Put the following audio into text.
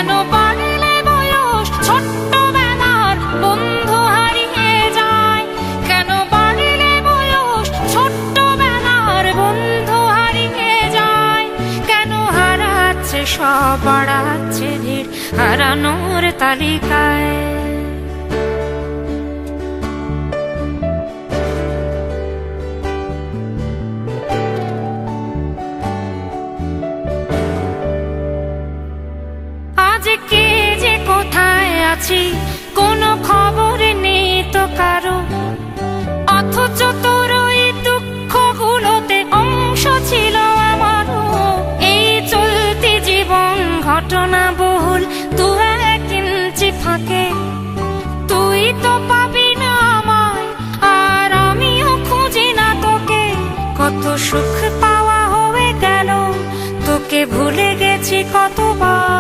কেন বাড়লে বয়স ছোট্টবেলার বন্ধু হারিয়ে যায়, কেন বাড়লে বয়স ছোট্টবেলার বন্ধু হারিয়ে যায়, কেন হারাচ্ছে সব বাড়াচ্ছে ভিড় হারানোর তালিকায়। আজ কে যে কোথায় আছি কোনো খবর নেই তো কারো, অথচ তোর ওই দুঃখগুলোতে অংশ ছিল আমারও। এই চলতি জীবন ঘটনা বহুল দু এক ইঞ্চি ফাঁকে, তুই তো পাবি না আমায় আর আমিও খুঁজি না তোকে। কত সুখ পাওয়া হয়ে গেল তোকে ভুলে গেছি কতবার।